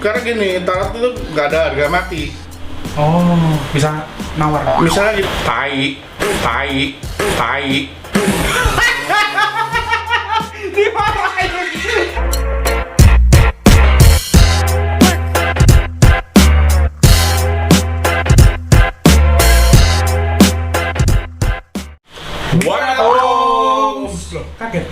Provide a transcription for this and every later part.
Karena gini, tarot itu nggak ada harga mati. Oh, bisa nawar. Misalnya gitu, tai. Wow, kaget.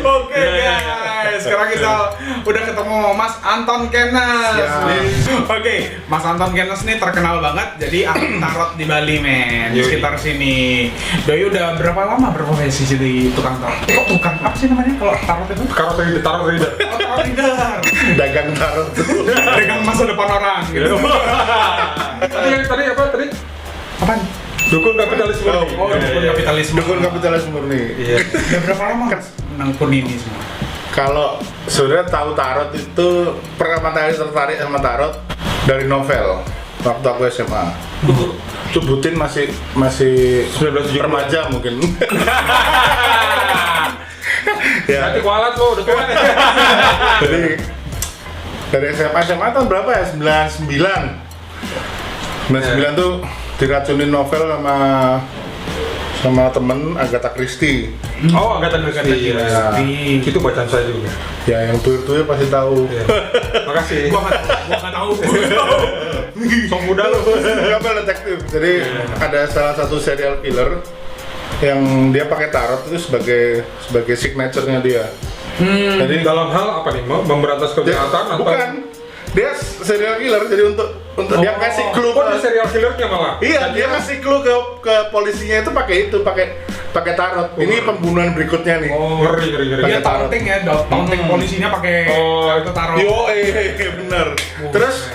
Oke guys, sekarang kita udah ketemu Mas Anton Kenes. Oke, Mas Anton Kenes nih terkenal banget jadi ahli tarot di Bali men, di sekitar sini. Doi udah berapa lama berprofesi di tukang tarot? Kok tukang apa sih namanya kalau tarot itu? Tarot reader. Oh, tarot reader. Dagang tarot. Dagang masa depan orang gitu. Tadi apa tadi? Apaan? Dukun kapitalisme. Oh, dukun kapitalisme. Dukun kapitalis murni. Iya. Udah berapa lama Mas menekun ini semua? Kalau saudara tahu tarot itu pertama kali tertarik sama tarot dari novel waktu aku SMA. Itu Butin masih 1970. remaja mungkin. Ya. Nanti kualat lo, udah tua. Jadi dari SMA tahun berapa ya? 99 tuh diracunin novel sama temen Agatha Christie. Oh, Agatha Christie. Ya. Itu bacaan saya juga. Ya yang tuir-tuir pasti tahu. Iya. Makasih. Gua nggak tahu. Sok muda lo. Novel detektif. Jadi ada salah satu serial killer yang dia pakai tarot itu sebagai signature-nya dia. Jadi dalam hal apa nih? Memberantas kejahatan atau? Bukan. Dia serial killer, jadi untuk dia kasih clue Kok dia serial killernya malah? Iya, dia kasih clue ke polisinya itu pakai tarot. Ini pembunuhan berikutnya nih. Oh, ngeri. Dia taunting ya, taunting polisinya pakai itu tarot. Bener. Terus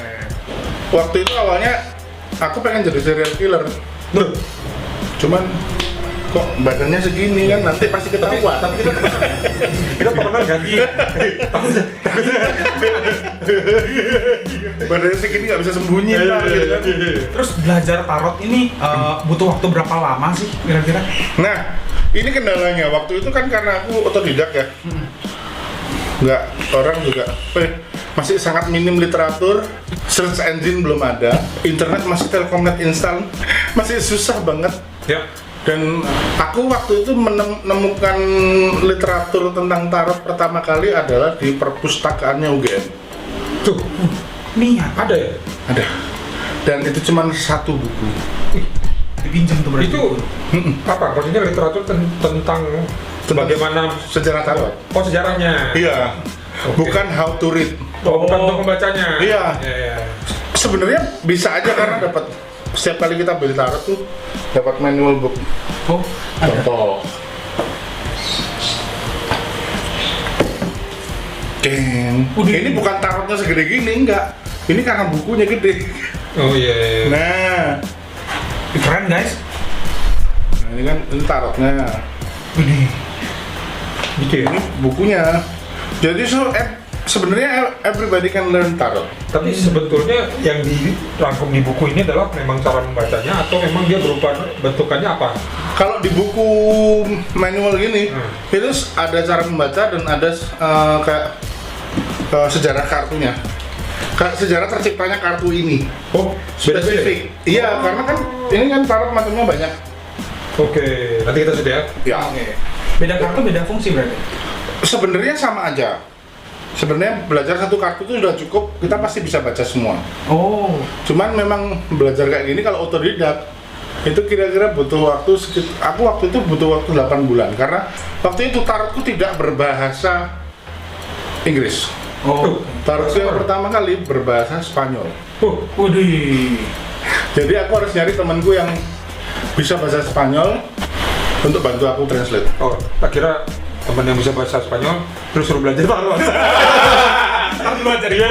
waktu itu awalnya aku pengen jadi serial killer. Cuman kok badannya segini kan nanti pasti ketahuan. Tapi kita pernah ganti. Badannya segini nggak bisa sembunyi ntar, gitu kan. Terus belajar tarot ini butuh waktu berapa lama sih kira-kira? Nah, ini kendalanya. Waktu itu kan karena aku otodidak ya. Nggak, orang juga masih sangat minim literatur, search engine belum ada, internet masih Telkomnet instan, masih susah banget. Ya. Dan aku waktu itu menemukan literatur tentang tarot pertama kali adalah di perpustakaannya UGM. Tuh, Nih ada ya? Ada. Dan itu cuma satu buku. dipinjam tuh berarti. Itu apa? Maksudnya literatur tentang bagaimana Sejarah tarot. Oh, sejarahnya. Iya. Oke. Bukan how to read. Oh, bukan untuk membacanya. Iya. Iya. Sebenarnya bisa aja karena dapat setiap kali kita beli tarot tuh dapat manual book. Oh, ada. Contoh. Ini bukan tarotnya segede gini, enggak. Ini karena bukunya gede. Oh iya. Nah, Keren guys. ini kan ini tarotnya. Ini. Gitu ya. Ini bukunya. Jadi sebenarnya everybody can learn tarot. Tapi sebetulnya yang dirangkum di buku ini adalah memang cara membacanya atau memang dia berupa bentukannya apa? Kalau di buku manual gini, itu ada cara membaca dan ada kayak sejarah kartunya. Sejarah terciptanya kartu ini. Oh, Spesifik. Iya, karena kan ini kan tarot macamnya banyak. Oke, nanti kita sudah ya. Ya. Oke. Beda kartu beda fungsi berarti. Sebenarnya sama aja. Sebenarnya belajar satu kartu itu sudah cukup, kita pasti bisa baca semua. Oh. Cuman memang belajar kayak gini kalau otodidak itu kira-kira butuh waktu aku waktu itu butuh waktu 8 bulan karena waktu itu tarotku tidak berbahasa Inggris. Oh. Tarotku yang pertama kali berbahasa Spanyol. Waduh. Jadi aku harus nyari temanku yang bisa bahasa Spanyol untuk bantu aku translate. Oh, tak kira teman yang bisa bahasa Spanyol terus suruh belajar tarot. Harus belajar. Iya.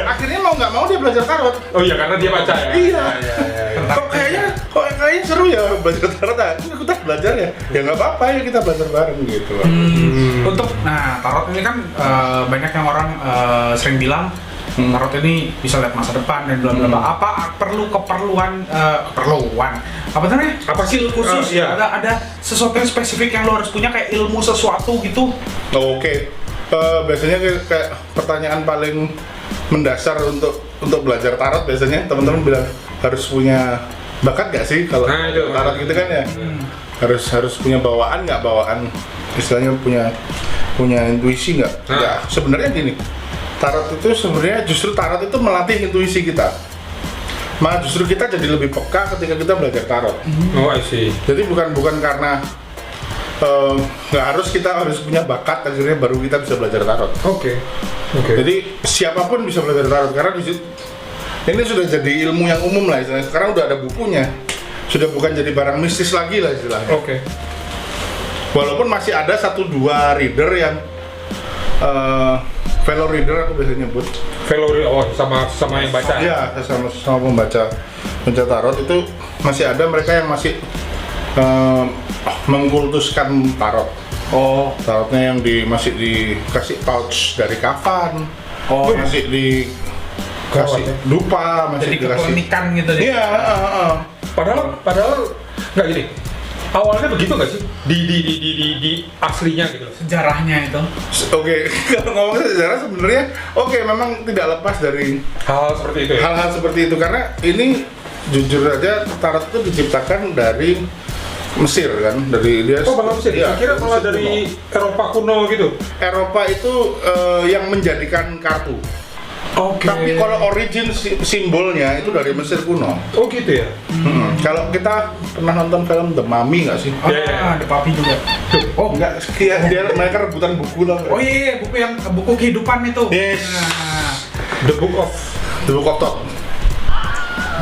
Akhirnya mau nggak mau dia belajar tarot. Oh iya, karena dia baca ya. Iya. Iya. Kok kayaknya seru ya belajar tarot. Kita belajar ya. Ya nggak apa-apa ya kita belajar bareng gitu loh. Untuk tarot ini kan banyak yang orang sering bilang tarot ini bisa lihat masa depan dan bla bla bla. Apa perlu keperluan apa namanya? Apa skill khusus? iya. Ada sesuatu yang spesifik yang lo harus punya kayak ilmu sesuatu gitu? Oke. Biasanya kayak pertanyaan paling mendasar untuk belajar tarot biasanya teman-teman bilang harus punya bakat gak sih kalau Nah, itu. tarot gitu kan ya? Harus punya bawaan nggak, bawaan istilahnya punya intuisi nggak? Nah. Ya sebenarnya gini, tarot itu sebenarnya justru tarot itu melatih intuisi kita. Malah justru kita jadi lebih peka ketika kita belajar tarot. Oh, I see. Jadi bukan karena nggak kita harus punya bakat akhirnya baru kita bisa belajar tarot. Oke. Jadi siapapun bisa belajar tarot karena di situ ini sudah jadi ilmu yang umum lah istilahnya. Sekarang udah ada bukunya, sudah bukan jadi barang mistis lagi lah istilahnya. Oke. Walaupun masih ada 1-2 reader yang fellow reader aku biasanya nyebut. Fellow sama yang baca. Iya, sama pembaca tarot itu masih ada mereka yang masih mengkultuskan tarot. Oh, Tarotnya yang masih dikasih pouch dari kafan, masih dikasih dupa, masih jadi dikasih. keklinikan gitu deh. Iya, Padahal nggak gini. Awalnya begitu nggak sih? Di aslinya gitu. Sejarahnya itu. Oke, kalau ngomongin sejarah sebenarnya memang tidak lepas dari Hal seperti itu ya. hal-hal seperti itu karena ini jujur aja tarot itu diciptakan dari Mesir kan, dari dia. Oh, malah Mesir. Iya, Saya kira malah Mesir dari kuno. Eropa kuno gitu. Eropa itu yang menjadikan kartu. Oke. Tapi kalau origin simbolnya itu dari Mesir kuno. Oh gitu ya. Kalau kita pernah nonton film The Mummy nggak sih? Iya. Ada papi juga. Oh, Enggak, mereka rebutan buku lah. oh iya, buku kehidupan itu. Yes. Nah, The Book of. Thoth.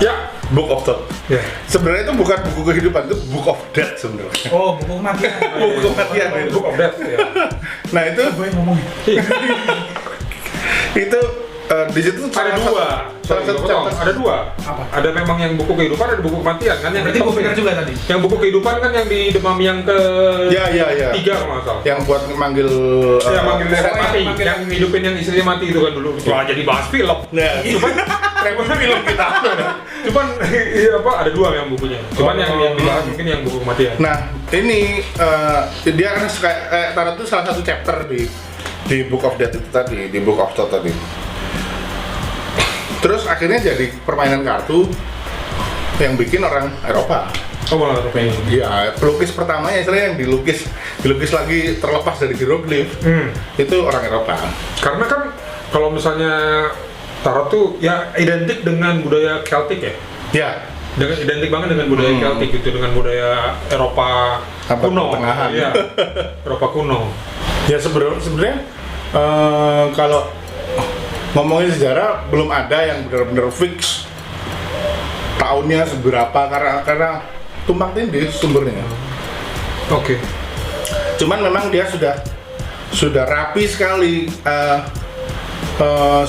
Ya. Book of Thoth. Ya. Sebenarnya itu bukan buku kehidupan, itu Book of Death sebenarnya. oh, buku kematian. Buku kematian itu. Book of Death. Ya. Nah itu Gue ngomong. itu di situ Ada dua. salah satu Potong. chapter. Ada dua. Apa? Ada memang yang buku kehidupan, ada buku kematian kan yang Berarti gue bener juga tadi. Yang buku kehidupan kan yang di demam yang ke Ya. tiga kalau nggak salah. Yang buat manggil Ya manggil Oh, yang mati, manggil- yang hidupin yang istrinya mati itu kan dulu. Wah jadi bahas film. Nah, cuman film kita. Cuman apa ada dua yang bukunya. Cuman yang dibahas mungkin yang buku kematian. Nah, ini dia kan kayak tarot itu salah satu chapter di Book of Death itu tadi, di Book of Thoth tadi. Terus akhirnya jadi permainan kartu yang bikin orang Eropa. Oh malah rupanya. Iya, pelukis pertamanya istilahnya yang dilukis lagi terlepas dari hieroglif. Itu orang Eropa. Karena kan kalau misalnya tarot tuh ya identik dengan budaya Celtic ya. Ya, Dengan identik banget dengan budaya Celtic gitu, dengan budaya Eropa Abad kuno. pertengahan. Iya. Eropa kuno. ya sebenarnya kalau ngomongin sejarah belum ada yang benar-benar fix tahunnya seberapa karena tumpang tindih sumbernya. Oke. Cuman memang dia sudah rapi sekali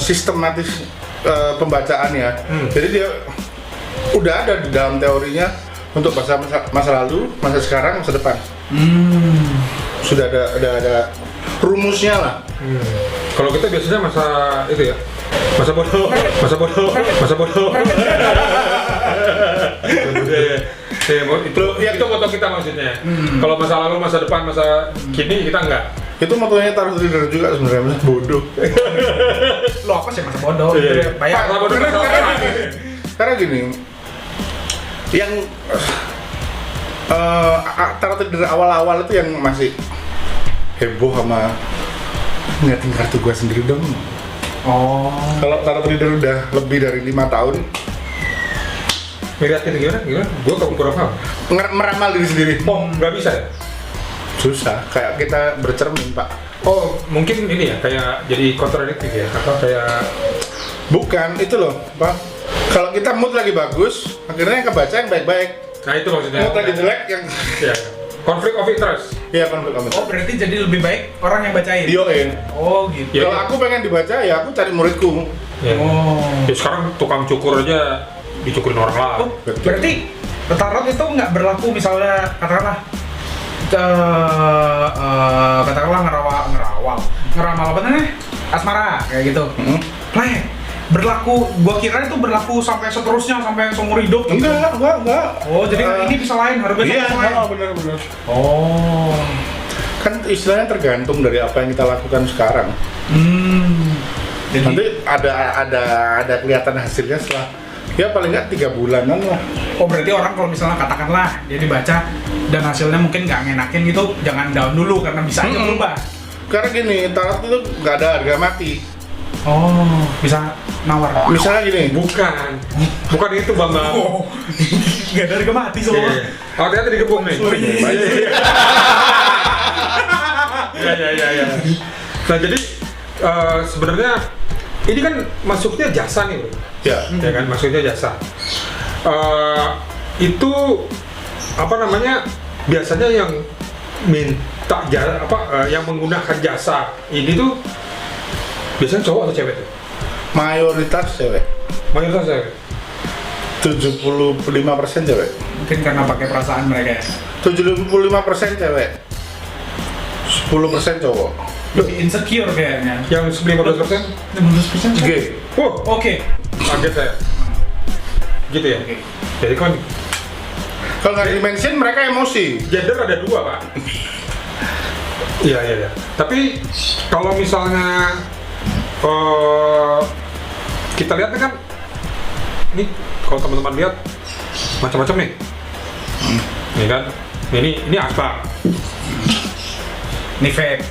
sistematis pembacaannya. Jadi dia udah ada di dalam teorinya untuk masa lalu, masa sekarang, masa depan. Sudah ada rumusnya lah. Kalau kita biasanya masa itu ya, masa bodoh. Itu moto kita maksudnya. Kalau masa lalu, masa depan, masa kini kita enggak. Itu motonya tarot reader juga sebenarnya, masa bodoh. Lo apa sih masa bodoh? Iya. Bayar. Masa bodoh, masa depan. Karena gini, yang tarot reader awal-awal itu yang masih heboh sama ngeliatin kartu gua sendiri dong. Oh. Kalau tarot reader udah lebih dari 5 tahun, Ngeliatin gimana? Gua kurang paham. meramal diri sendiri. Oh, nggak bisa ya? Susah, kayak kita bercermin pak. Oh, mungkin ini ya, kayak jadi kontradiktif ya, atau kayak Bukan, itu loh pak. Kalau kita mood lagi bagus, akhirnya yang kebaca yang baik-baik. nah itu maksudnya. Mood lagi jelek yang Ya, konflik of interest. ya konflik Oh, berarti jadi lebih baik orang yang bacain. Dioin. Oh, gitu. Ya, Kalau aku pengen dibaca ya aku cari muridku. Ya. Oh. Ya, sekarang tukang cukur aja dicukurin orang lain. Oh, berarti tarot itu nggak berlaku misalnya katakanlah katakanlah ngeramal apa namanya asmara kayak gitu. Plek berlaku, gua kira itu berlaku sampai seterusnya, sampai seumur hidup gitu. Enggak. Oh, jadi ini bisa lain, harga Iya, bisa lain. benar. Oh. Kan istilahnya tergantung dari apa yang kita lakukan sekarang. Jadi Nanti ada kelihatan hasilnya setelah ya paling nggak 3 bulanan lah. oh berarti orang kalau misalnya katakanlah dia dibaca dan hasilnya mungkin nggak ngenakin gitu, jangan down dulu karena bisa aja berubah. Karena gini, tarot itu nggak ada harga mati. Oh, bisa nawar. Misalnya gini, Bukan itu Bang. Oh, nggak ada harga mati soalnya. Oh, ternyata digebuk nih. Iya. Nah, jadi sebenarnya ini kan masuknya jasa nih, Bro. ya Ya kan, masuknya jasa. Itu apa namanya? Biasanya yang minta yang menggunakan jasa ini tuh biasanya cowok atau cewek tuh? mayoritas cewek. Mayoritas cewek. 75% cewek. Mungkin karena pakai perasaan mereka ya. 75% cewek. 10% cowok. Lebih insecure kayaknya. Yang 15%? 15% G. Oke. Kaget saya. Gitu ya. Oke. Jadi kan Kalau nggak di-mention mereka emosi. gender ada 2, Pak. Iya. Tapi kalau misalnya kita lihat kan, ini kalau teman-teman lihat macam-macam nih. Ini kan, ini asbak. Ini vape.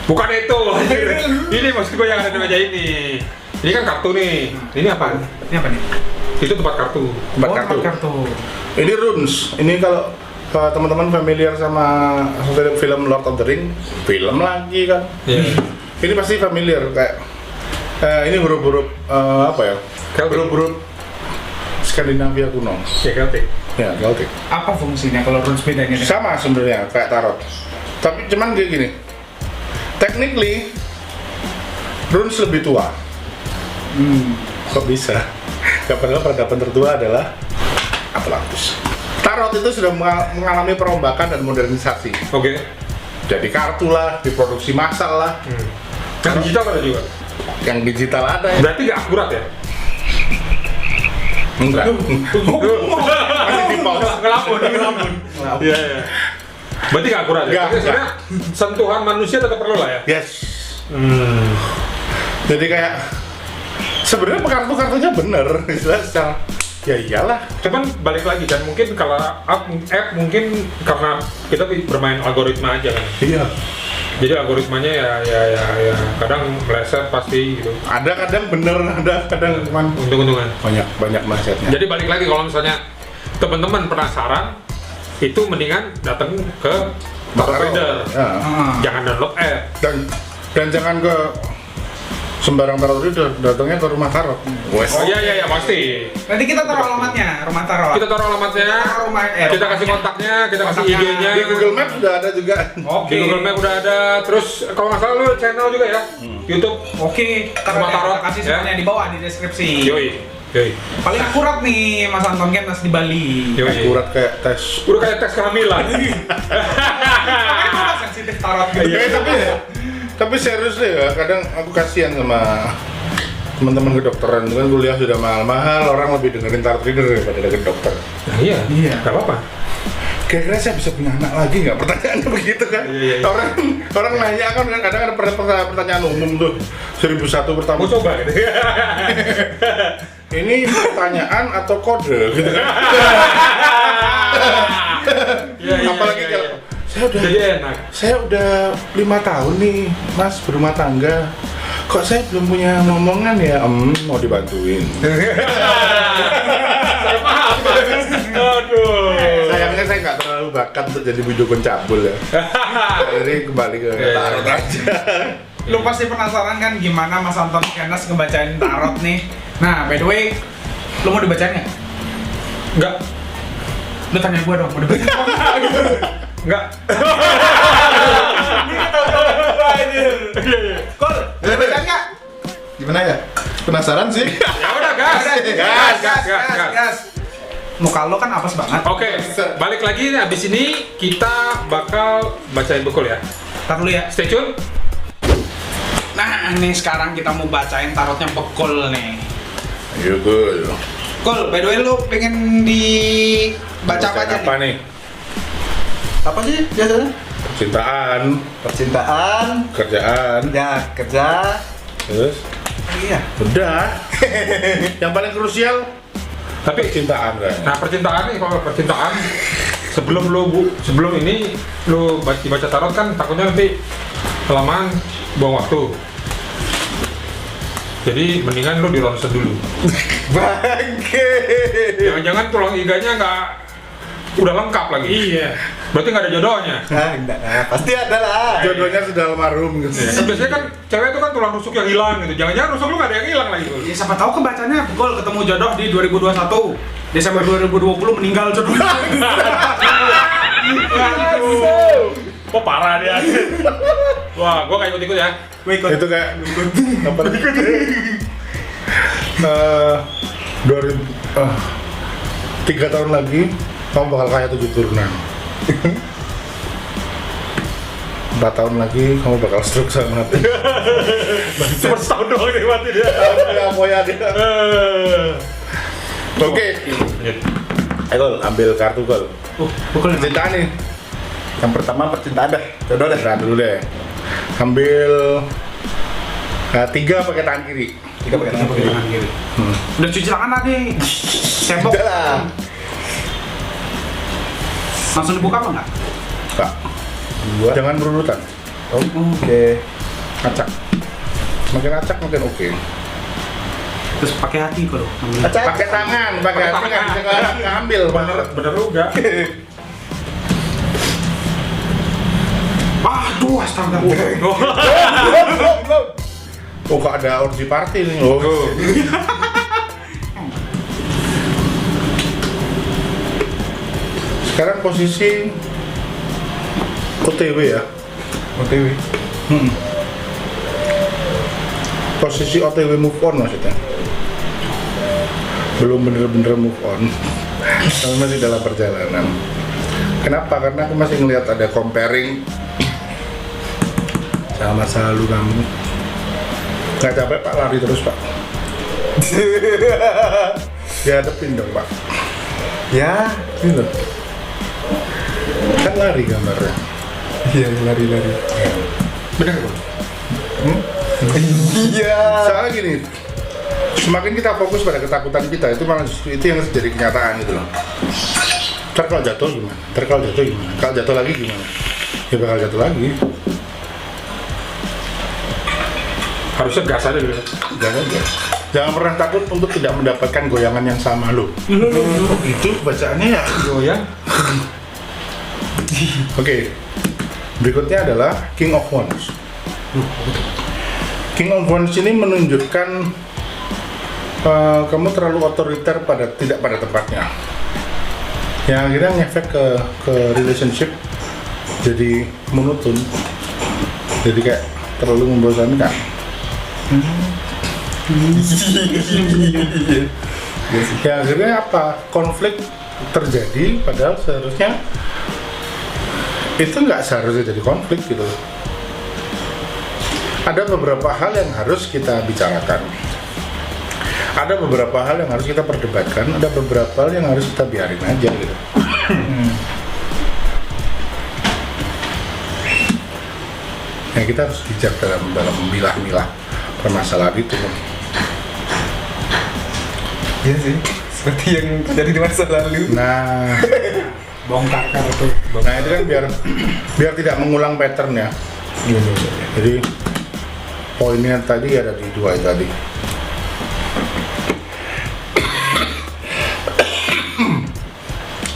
Bukan itu. Ini maksud gue yang ada di meja ini. Ini kan kartu nih. Ini apa? Ini apa nih? Itu tempat kartu. Tempat kartu. Ini runes. Ini kalau teman-teman familiar sama film Lord of the Ring, film lagi kan. Iya. Ini pasti familiar kayak ini huruf-huruf apa ya? Celtic. Huruf-huruf Skandinavia kuno. Ya, Celtic. Ya, Celtic. Apa fungsinya kalau runes bedanya nih? Sama sebenarnya kayak tarot. Tapi cuman kayak gini. Technically runes lebih tua. Kok bisa? Padahal peradaban tertua adalah Atlantis. Tarot itu sudah mengalami perombakan dan modernisasi. Oke. Jadi kartu lah, diproduksi massal lah. Yang digital ada juga. Yang digital ada ya. Berarti nggak akurat ya? Enggak. Masih di pause. Ngelamun. Iya. Berarti nggak akurat ya? Nggak, Tapi sebenarnya sentuhan manusia tetap perlu lah ya? Yes. Jadi kayak sebenarnya kartu-kartunya bener, istilah secara ya iyalah. Cuman balik lagi kan, mungkin kalau app mungkin karena kita bermain algoritma aja kan. Iya. Jadi algoritmanya ya kadang meleset pasti gitu. Ada kadang bener, ada kadang cuman Untung-untungan. banyak melesetnya. Jadi balik lagi kalau misalnya teman-teman penasaran, itu mendingan datang ke tarot reader. Ya. Jangan download app. Dan jangan ke sembarang tarot reader, datangnya ke rumah tarot. Wes. Oh iya pasti. Nanti kita taruh alamatnya, rumah tarot. Kita taruh alamatnya, kita kasih kontaknya, kita kasih IG-nya. Di Google Maps sudah ada juga. Di Google Map udah ada. Terus kalau nggak salah lu channel juga ya, YouTube. Oke, Rumah tarot, kita kasih ya. semuanya di bawah di deskripsi. Yoi. Paling akurat nih Mas Anton Kenas di Bali. Akurat kayak tes. Udah kayak tes kehamilan. Makanya udah sensitif tarot gitu. Tapi serius deh ya, kadang aku kasihan sama teman-teman kedokteran. Kan kuliah sudah mahal-mahal, orang lebih dengerin tarot reader daripada ke dokter. Nah, iya. Gak apa-apa. Kira-kira saya bisa punya anak lagi nggak? Pertanyaannya begitu kan? Iya. Orang nanya kan kadang ada pertanyaan umum tuh 1001 pertama. Mau coba gitu. Ini pertanyaan atau kode gitu kan? Apalagi kalau saya udah 5 tahun nih Mas berumah tangga. Kok saya belum punya momongan ya? Mau dibantuin. Aduh. Sayangnya saya nggak terlalu bakat untuk jadi bidukun cabul ya. Jadi kembali ke tarot aja. Lu pasti penasaran kan gimana Mas Anton Kenas ngebacain tarot nih. Nah, by the way, lu mau dibacain nggak? Enggak. Lu tanya gua dong, mau dibacain apa enggak? Enggak. Kol, mau dibacain nggak? Gimana ya? Penasaran sih? Ya udah, gas. Muka lo kan apes banget. Oke, balik lagi nih, abis ini kita bakal bacain buku ya. Ntar dulu ya. Stay tune. Nah, nih sekarang kita mau bacain tarotnya Bekul nih. Iya gue. Kul, by the way lu pengen dibaca apa aja Apa nih? nih? Apa sih biasanya? Percintaan, Percintaan. kerjaan, Ya, kerja. terus Iya. udah. Yang paling krusial Tapi percintaan kan. nah percintaan nih, kalau percintaan sebelum ini lu baca tarot kan takutnya nanti kelamaan buang waktu. Jadi mendingan lu di ronsen dulu. Bangke. Jangan-jangan tulang iganya nggak udah lengkap lagi. Iya. Berarti nggak ada jodohnya. Enggak. Pasti ada lah. Jodohnya sudah almarhum gitu. Kan biasanya kan cewek itu kan tulang rusuk yang hilang gitu. Jangan-jangan rusuk lu nggak ada yang hilang lagi tuh. Ya, siapa tahu kebacanya Bekul ketemu jodoh di 2021. Desember 2020 meninggal jodohnya. Kok parah dia. Wah, gua nggak ikut-ikut ya. Gue ikut. Itu kayak apa? 3 tahun lagi kamu bakal kaya 7 turunan. 4 tahun lagi kamu bakal stroke sama mati. Cuma setahun doang nih mati dia. Ya moya dia. Oke. Ayo ambil kartu Gol. Bekul Percintaan nih. Yang pertama percintaan dah. Jodoh dah. Berat dulu deh. Ambil 3 pakai tangan kiri. Tiga pakai tangan kiri. Udah cuci tangan tadi. Sempok. Udah lah. Langsung dibuka apa enggak? Kak. 2. Jangan berurutan. Oke. Acak. Makin acak makin oke. Terus pakai hati kok. Acak. Pakai tangan, pakai hati nggak bisa ngambil. Bener juga. Aduh, astaga. Oh, kok ada orgy party nih. Oh. Sekarang posisi OTW ya. OTW. Posisi OTW move on maksudnya. Belum bener-bener move on. Kamu masih dalam perjalanan. Kenapa? Karena aku masih ngelihat ada comparing sama masa lalu kamu. Nggak capek Pak, lari terus Pak. Dihadapin dong Pak. Ya. Ini loh. Kan lari gambarnya. Iya, lari-lari. Bener kok. Iya. Soalnya gini, semakin kita fokus pada ketakutan kita, itu malah justru itu yang jadi kenyataan gitu loh. Ntar kalau jatuh gimana? Ntar kalau jatuh gimana? Kalau jatuh lagi gimana? Ya bakal jatuh lagi. Harusnya gas aja gitu. Jangan aja. Jangan pernah takut untuk tidak mendapatkan goyangan yang sama lo. Itu bacaannya ya. Goyang. Oke. Berikutnya adalah King of Wands. King of Wands ini menunjukkan kamu terlalu otoriter tidak pada tempatnya. Yang akhirnya ngefek ke relationship jadi monoton. Jadi kayak terlalu membosankan. Ya akhirnya apa? Konflik terjadi padahal seharusnya itu nggak seharusnya jadi konflik gitu. Ada beberapa hal yang harus kita bicarakan. Ada beberapa hal yang harus kita perdebatkan, ada beberapa hal yang harus kita biarin aja gitu. Ya kita harus bijak dalam memilah-milah permasalahan itu. Iya sih. Seperti yang terjadi di masa lalu. Nah, Bongkar itu. nah itu kan biar tidak mengulang pattern ya. Jadi poinnya tadi ada di 2 itu tadi.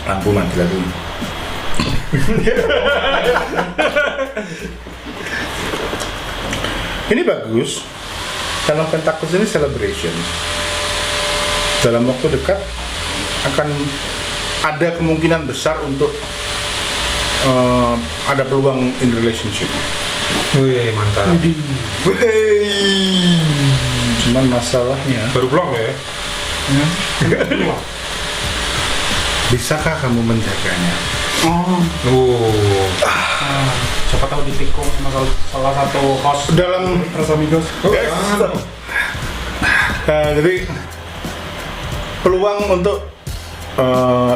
Lampu mati lagi. Ini bagus. Dalam Pentacle ini celebration. Dalam waktu dekat akan ada kemungkinan besar untuk ada peluang in relationship. Wih, mantap. Cuman masalahnya, Baru blok ya? bisakah kamu menjaganya? Oh, Oh. siapa tahu ditikung sama salah satu host dalam Tres Amigos. Yes. Nah, jadi peluang untuk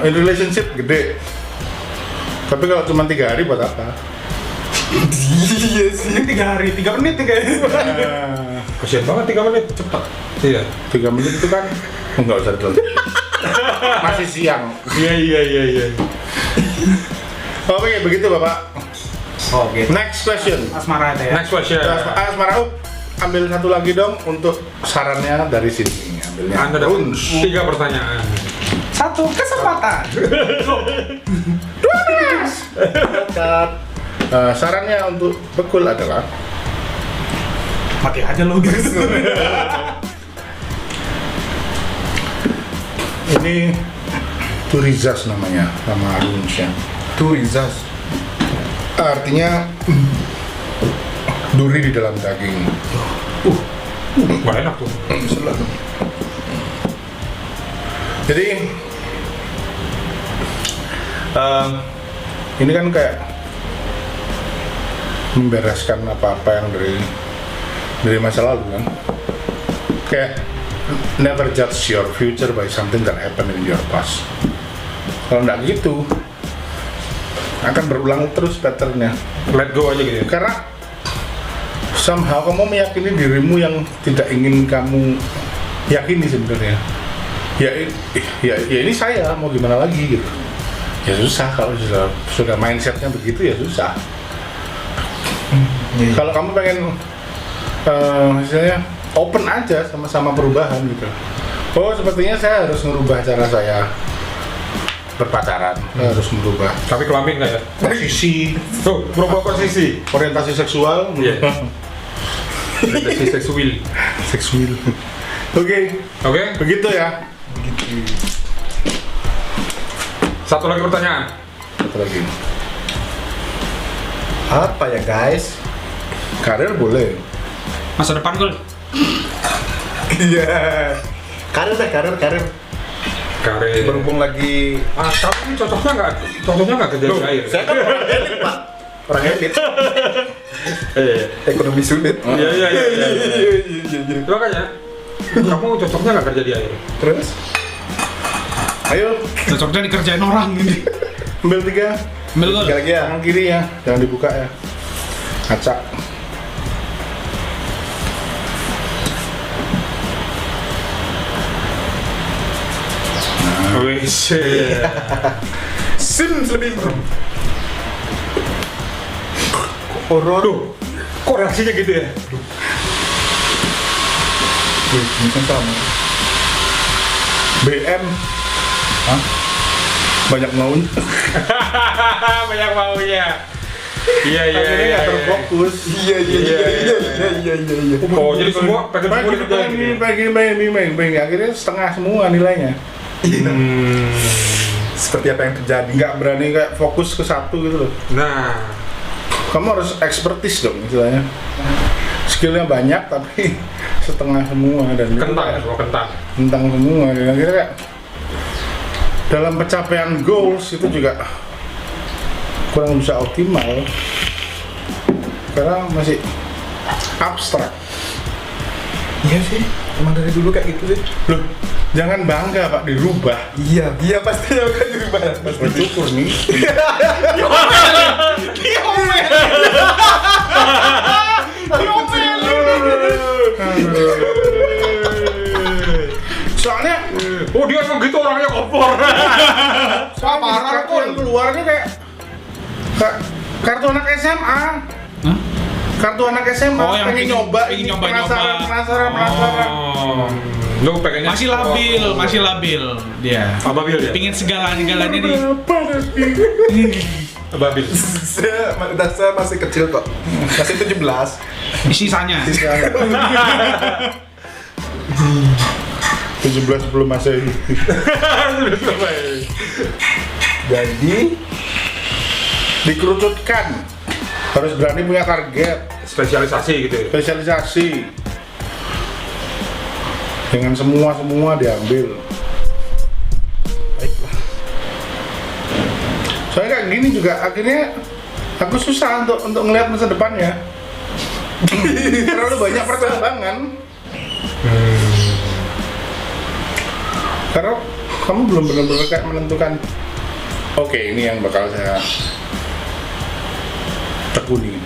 in relationship gede. Tapi kalau cuma 3 hari buat apa? Iya sih. Ini 3 hari, 3 menit, 3 hari. Kasian banget 3 menit, cepat. Iya. 3 menit itu kan enggak usah dulu. Masih siang. Iya. Oke, begitu Bapak. Oke. Next question. Asmara itu ya. Next question. Asmara, ambil satu lagi dong untuk sarannya dari sini. Ambilnya. Anda dapat 3 pertanyaan. 1 kesempatan. Sarannya untuk bekul adalah Mati aja lo guys. ini turizas namanya, nama runesnya. Turizas. Artinya duri di dalam daging. Wah enak tuh. Jadi ini kan kayak membereskan apa-apa yang dari masa lalu kan. Kayak never judge your future by something that happened in your past. Kalau nggak gitu akan berulang terus patternnya. Let go aja gitu ya. Karena somehow kamu meyakini dirimu yang tidak ingin kamu yakini sebenarnya. Ya ini saya, mau gimana lagi gitu. Ya susah kalau sudah mindsetnya begitu, ya susah. Kalau kamu pengen misalnya open aja sama perubahan gitu. Oh, sepertinya saya harus merubah cara saya berpacaran, saya harus merubah Tapi kelamin nggak ya? posisi, Tuh, berubah posisi. orientasi seksual. Iya. Orientasi seksual. Oke, begitu ya. Satu lagi pertanyaan. Satu lagi. Apa ya guys? Karir boleh. Masa depan gol. Iya. Karir. Karir. Berhubung lagi Kamu cocoknya nggak kerja di air? saya kan orang elit, Pak. Orang elit. Ekonomi sulit. Iya. Makanya kamu cocoknya nggak kerja di air? Terus? Ayo, Cocoknya dikerjain orang ini. ambil 3. Ambil gol. Tiga lagi ya. Tangan kiri ya, jangan dibuka ya. Acak. Wih, Sim lebih. Horor. Duh, kok reaksinya gitu ya? Wih, ini kan sama. BM. Hah? Banyak maunya. Banyak maunya. Iya. Akhirnya nggak terfokus. Iya. Oh, jadi semua pengen semua dikerjain gitu. Pengen. Akhirnya setengah semua nilainya. Seperti apa yang terjadi? Nggak berani kayak fokus ke satu gitu loh. Nah, Kamu harus expertise dong istilahnya. Skillnya banyak tapi setengah semua dan kentang. tentang semua. Dan akhirnya kayak dalam pencapaian goals itu juga kurang bisa optimal karena masih abstrak. Iya sih, emang dari dulu kayak gitu sih. Loh, jangan bangga Pak dirubah. Iya pasti akan dirubah. Bersyukur nih. Soalnya, Oh dia emang gitu orangnya kompor. parah kok yang keluarnya kayak kartu anak SMA. Kartu anak SMA Oh, yang pengen pengen- nyoba, pengen ini nyoba. penasaran. Oh, lu pengennya Masih labil dia. Ababil ya? Pingin segala-galanya di Ababil. Saya masih kecil kok. Masih 17. sisanya. 17 sebelum Masehi. Jadi Dikerucutkan. Harus berani punya target, Spesialisasi gitu ya? spesialisasi. Dengan semua diambil. baiklah. Soalnya kayak gini juga akhirnya Aku susah untuk ngelihat masa depannya. Terlalu banyak pertimbangan. Karena kamu belum benar-benar kayak menentukan. Oke, ini yang bakal saya tekuni.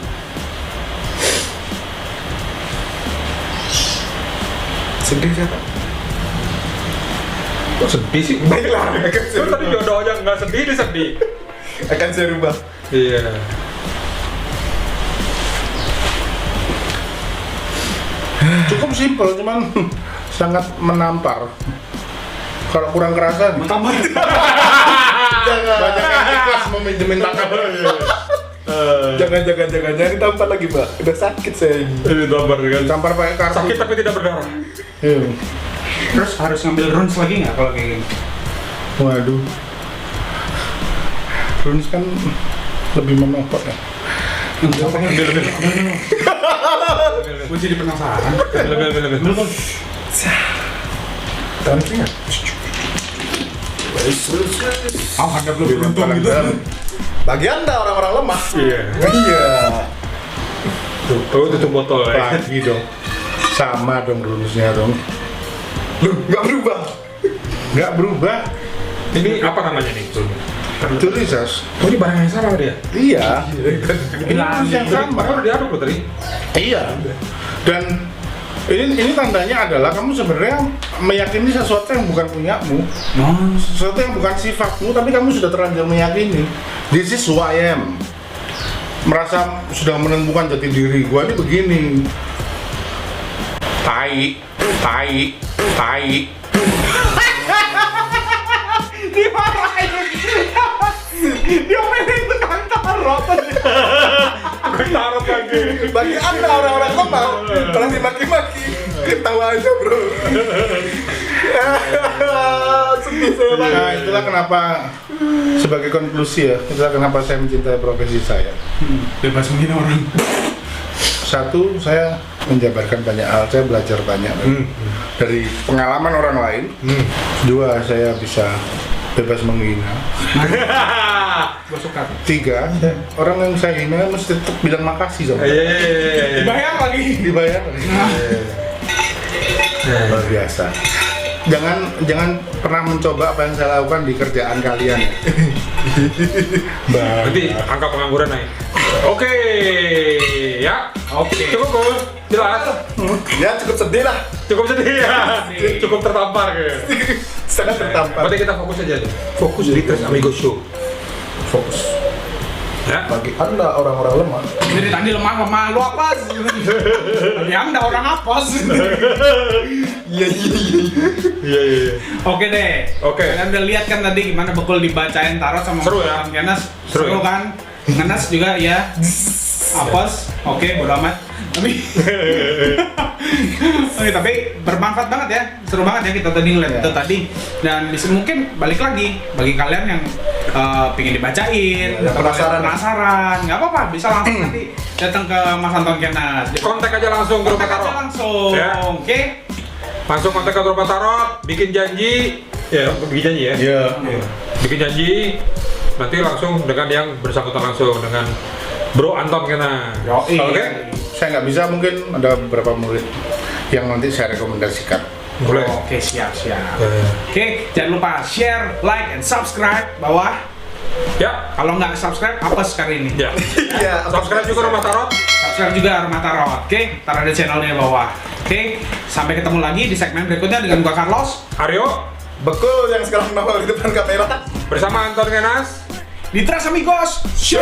Sedih siapa? Kok sedih sih? Baiklah, akan Kan saya tadi rubah. jodoh aja nggak sedih, dia sedih. Akan saya rubah. Iya. Cukup simpel, cuman sangat menampar. Kalau kurang kerasa, Tambah. banyak yang ikhlas meminjemin tangan. Jangan ditampar lagi, Mbak. Udah sakit saya ini. Ini gambar kan. Tampar pakai kartu. Sakit tapi tidak berdarah. Iya. Terus harus ngambil runes lagi nggak kalau kayak gini? Waduh. Runes kan lebih memokok ya. Ambil. Gue jadi penasaran. Ambil. Tangan keringat. Oh, Anda belum beruntung gitu. Bagi Anda orang-orang lemah. Iya. Iya. Tuh, tutup botol ya. Lagi dong. Sama dong runesnya dong. Loh, nggak berubah. Nggak berubah. Ini apa namanya nih? Itu Risas. Oh, ini barang yang sama dia. Iya. Bilang Runes yang sama. Apa udah diaduk lo tadi? Iya. Dan ini tandanya adalah kamu sebenarnya meyakini sesuatu yang bukan punyamu, sesuatu yang bukan sifatmu, tapi kamu sudah terlanjur meyakini. This is who I am. Merasa sudah menentukan jati diri. Gua ini begini. Tai. Dimarahin. Dia mainin tukang tarot. Tarot lagi. Bagi Anda orang-orang lemah, kalau dimaki-maki, ketawa aja, Bro. Sedih saya banget. Nah, itulah kenapa sebagai konklusi ya, itulah kenapa saya mencintai profesi saya. Bebas menghina orang. Satu, saya menjabarkan banyak hal, saya belajar banyak dari pengalaman orang lain. Dua, saya bisa bebas menghina. Gue suka. Tiga, orang yang saya hina mesti tetap bilang makasih sama Iya, saya. iya, iya. Dibayar lagi. Dibayar. Luar biasa. Jangan pernah mencoba apa yang saya lakukan di kerjaan kalian. Nanti angka pengangguran naik. Oke, ya. Oke. Cukup Kul. Jelas. Ya, cukup sedih lah. Cukup sedih ya. Cukup tertampar kayaknya. Sangat tertampar. Berarti kita fokus aja deh. Fokus di Tres Amigo Show. Fokus. Ya. Bagi Anda orang-orang lemah, Jadi tadi lemah lu apa? Tadi Anda orang apos. iya. Iya, iya. Oke deh. Oke. Kalian udah lihat kan tadi gimana Bekul dibacain tarot sama Seru ya? Bang Kenas. Seru Seru ya? kan? Ngenas juga ya. Apos. Oke, bodo amat. Tapi bermanfaat banget ya, seru banget ya kita tadi ngeliat itu tadi. Dan bisa mungkin balik lagi bagi kalian yang pengen dibacain, atau penasaran, nggak apa-apa, bisa langsung nanti datang ke Mas Anton Kenas. Kontak aja langsung ke Rumah Kontak aja Tarot. langsung, Ya. oke? Langsung kontak ke Rumah Tarot, bikin janji. Ya, bikin janji ya. Iya. Bikin janji. Nanti langsung dengan yang bersangkutan langsung dengan Bro Anton Kenas. Yoi. Oke? Saya nggak bisa, mungkin ada beberapa murid yang nanti saya rekomendasikan. Boleh. Oke, siap. Oke, jangan lupa share, like, and subscribe bawah. Ya. Kalau nggak subscribe, apes kali ini. Ya. Iya, Subscribe juga Rumah Tarot. Subscribe juga Rumah Tarot. Oke, ntar ada channelnya bawah. Oke, sampai ketemu lagi di segmen berikutnya dengan gua Carlos Aryo Bekul yang sekarang nongol di depan kamera. bersama Anton Kenas. di Tres Amigos Show.